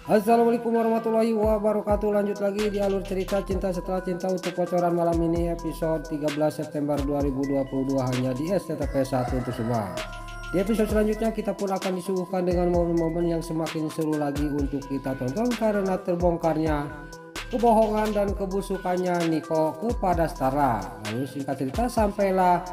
Assalamualaikum warahmatullahi wabarakatuh. Lanjut lagi di alur cerita cinta setelah cinta untuk bocoran malam ini episode 13 September 2022 hanya di STTP 1 untuk semua. Di episode selanjutnya kita pun akan disuguhkan dengan momen-momen yang semakin seru lagi untuk kita tonton karena terbongkarnya kebohongan dan kebusukannya Niko kepada Stara. Lalu singkat cerita sampailah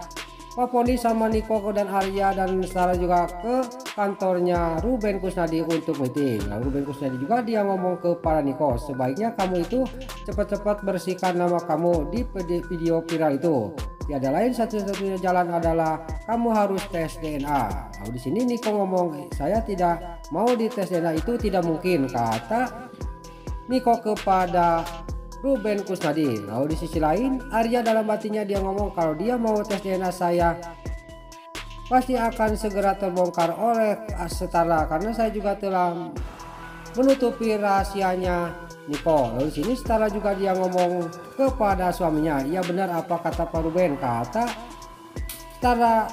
Pak Poni sama Niko dan Arya dan Stara juga ke kantornya Ruben Kusnadi untuk meeting. Lalu Ruben Kusnadi juga dia ngomong kepada Niko, sebaiknya kamu itu cepat-cepat bersihkan nama kamu di video viral itu. Tiada lain satu-satunya jalan adalah kamu harus tes DNA. Lalu di sini Niko ngomong, saya tidak mau dites DNA, itu tidak mungkin, kata Niko kepada Ruben Kusnadi. Lalu di sisi lain Arya dalam hatinya dia ngomong, kalau dia mau tes DNA saya pasti akan segera terbongkar oleh Stara karena saya juga telah menutupi rahasianya Niko. Lalu di sini Stara juga dia ngomong kepada suaminya, iya benar apa kata Pak Ruben, kata Stara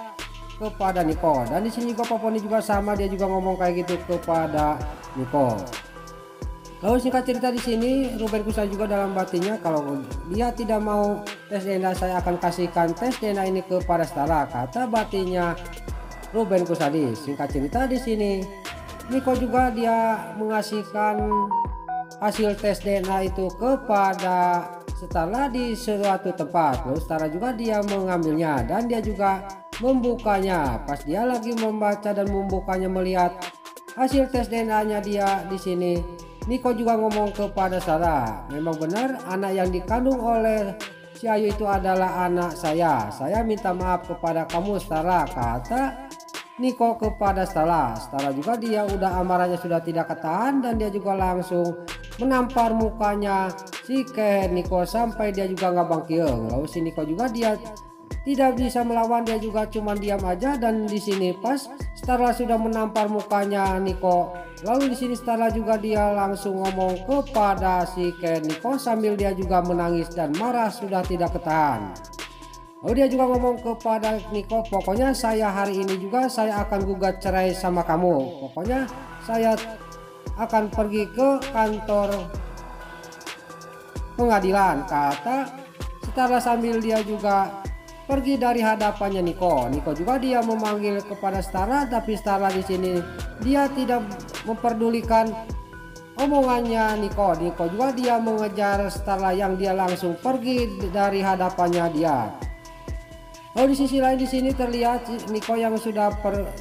kepada Niko. Dan di sini juga Pak Poni juga sama, dia juga ngomong kayak gitu kepada Niko. Lalu singkat cerita di sini Ruben Kusnadi juga dalam batinnya, kalau dia tidak mau tes DNA saya akan kasihkan tes DNA ini kepada Stara, kata batinnya Ruben Kusnadi. Singkat cerita di sini Niko juga dia mengasihkan hasil tes DNA itu kepada Stara di suatu tempat. Lalu Stara juga dia mengambilnya dan dia juga membukanya. Pas dia lagi membaca dan membukanya melihat hasil tes DNA-nya dia di sini, Niko juga ngomong kepada Stara, memang benar anak yang dikandung oleh si Ayu itu adalah anak saya. Saya minta maaf kepada kamu Stara, kata Niko kepada Stara. Stara juga dia udah amarahnya sudah tidak ketahan dan dia juga langsung menampar mukanya si ke Niko sampai dia juga nggak bangkil. Lalu si Niko juga dia tidak bisa melawan, dia juga cuma diam aja. Dan di sini pas Stara sudah menampar mukanya Niko, lalu di sini Stara juga dia langsung ngomong kepada si Ken Niko sambil dia juga menangis dan marah sudah tidak ketahan. Lalu dia juga ngomong kepada Niko, pokoknya saya hari ini juga saya akan gugat cerai sama kamu. Pokoknya saya akan pergi ke kantor pengadilan, kata Stara sambil dia juga pergi dari hadapannya Niko. Niko juga dia memanggil kepada Stara, tapi Stara di sini dia tidak memperdulikan omongannya Niko. Niko juga dia mengejar Stara yang dia langsung pergi dari hadapannya dia. Lalu di sisi lain di sini terlihat Niko yang sudah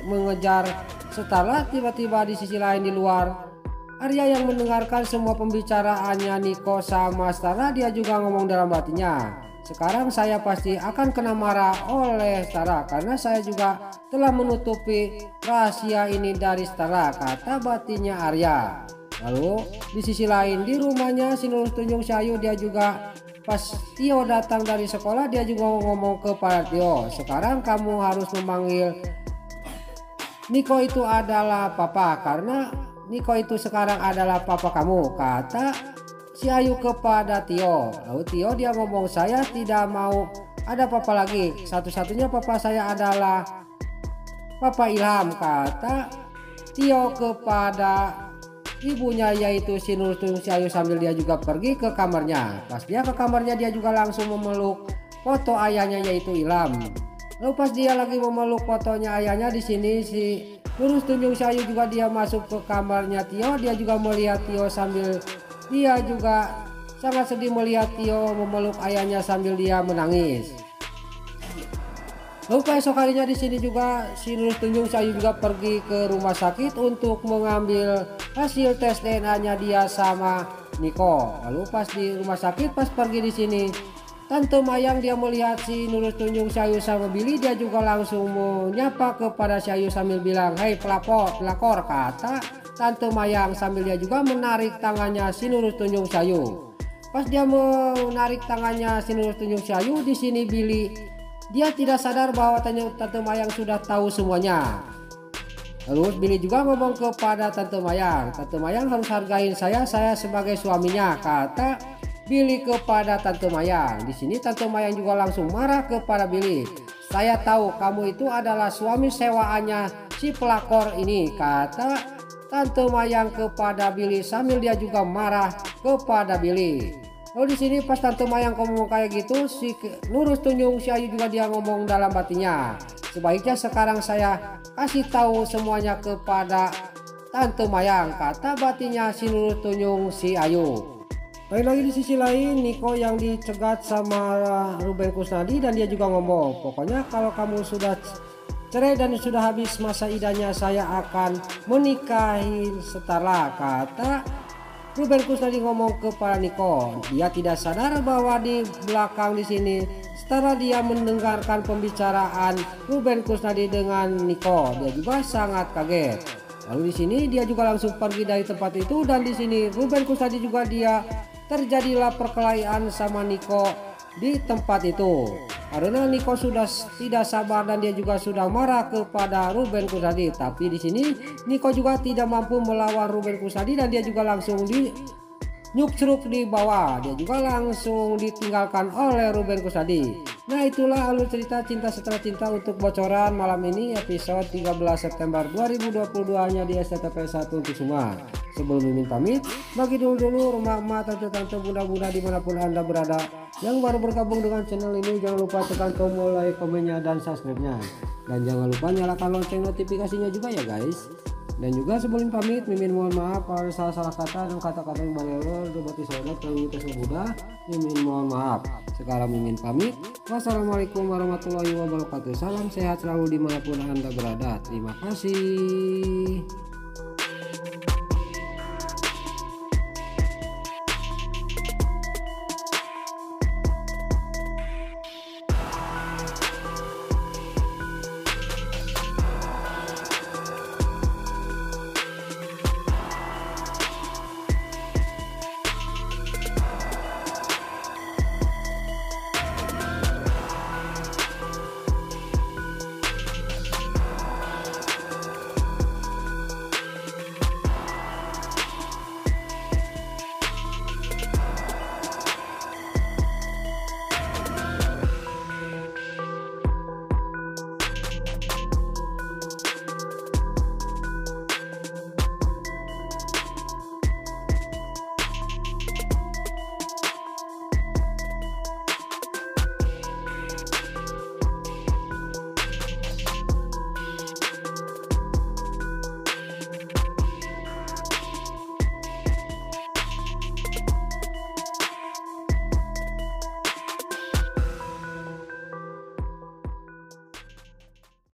mengejar Stara, tiba-tiba di sisi lain di luar Arya yang mendengarkan semua pembicaraannya Niko sama Stara, dia juga ngomong dalam hatinya, sekarang saya pasti akan kena marah oleh Stara karena saya juga telah menutupi rahasia ini dari Stara, kata batinnya Arya. Lalu di sisi lain di rumahnya si Nurul Tunjung Sayu, dia juga pas Tio datang dari sekolah dia juga ngomong kepada Tio, sekarang kamu harus memanggil Niko itu adalah papa karena Niko itu sekarang adalah papa kamu, kata si Ayu kepada Tio. Lalu Tio dia ngomong, saya tidak mau ada papa lagi, satu-satunya papa saya adalah Papa Ilham, kata Tio kepada ibunya yaitu si Nurul Tunjung Sayu sambil dia juga pergi ke kamarnya. Pas dia ke kamarnya dia juga langsung memeluk foto ayahnya yaitu Ilham. Lalu pas dia lagi memeluk fotonya ayahnya, di sini si Nurul Tunjung Sayu juga dia masuk ke kamarnya Tio, dia juga melihat Tio sambil dia juga sangat sedih melihat Tio memeluk ayahnya sambil dia menangis. Lalu keesok harinya di sini juga si Nurul Tunjung Sayu juga pergi ke rumah sakit untuk mengambil hasil tes DNA-nya dia sama Niko. Lalu pas di rumah sakit pas pergi di sini Tante Mayang dia melihat si Nurul Tunjung Sayu sama Billy, dia juga langsung menyapa kepada si Ayu sambil bilang, hei pelakor, kata Tante Mayang sambil dia juga menarik tangannya si Nurul Tunjung Sayu. Pas dia menarik tangannya si Nurul Tunjung Sayu, di sini Billy dia tidak sadar bahwa Tante Mayang sudah tahu semuanya. Lalu Billy juga ngomong kepada Tante Mayang, Tante Mayang harus hargain saya sebagai suaminya, kata Billy kepada Tante Mayang. Di sini Tante Mayang juga langsung marah kepada Billy. Saya tahu kamu itu adalah suami sewaannya si pelakor ini, kata Tante Mayang kepada Billy sambil dia juga marah kepada Billy. Lalu di sini pas Tante Mayang ngomong kayak gitu, si Nurul tunjung si Ayu juga dia ngomong dalam batinnya, sebaiknya sekarang saya kasih tahu semuanya kepada Tante Mayang, kata batinnya si Nurul tunjung si Ayu. Lagi di sisi lain, Niko yang dicegat sama Ruben Kusnadi dan dia juga ngomong, pokoknya kalau kamu sudah cerai dan sudah habis masa idahnya, saya akan menikahi Starla, kata Ruben Kusnadi ngomong kepada Niko. Dia tidak sadar bahwa di belakang di sini Starla dia mendengarkan pembicaraan Ruben Kusnadi dengan Niko. Dia juga sangat kaget. Lalu di sini dia juga langsung pergi dari tempat itu dan di sini Ruben Kusnadi juga dia terjadilah perkelahian sama Niko di tempat itu. Karena Niko sudah tidak sabar dan dia juga sudah marah kepada Ruben Kusnadi. Tapi di sini Niko juga tidak mampu melawan Ruben Kusnadi dan dia juga langsung di nyukruk di bawah. Dia juga langsung ditinggalkan oleh Ruben Kusnadi. Nah, itulah alur cerita Cinta Setelah Cinta untuk bocoran malam ini episode 13 September 2022 hanya di SCTV1 untuk semua. Sebelum Mimin pamit, bagi dulu rumah tante-tante bunda-bunda dimanapun Anda berada yang baru bergabung dengan channel ini, jangan lupa tekan tombol like, komennya, dan subscribe-nya. Dan jangan lupa nyalakan lonceng notifikasinya juga ya guys. Dan juga sebelum pamit, Mimin mohon maaf kalau ada salah-salah kata dan kata-kata yang balelo berarti saudara komunitas Buddha. Mimin mohon maaf. Sekarang Mimin pamit. Wassalamualaikum warahmatullahi wabarakatuh. Salam sehat selalu dimanapun Anda berada. Terima kasih.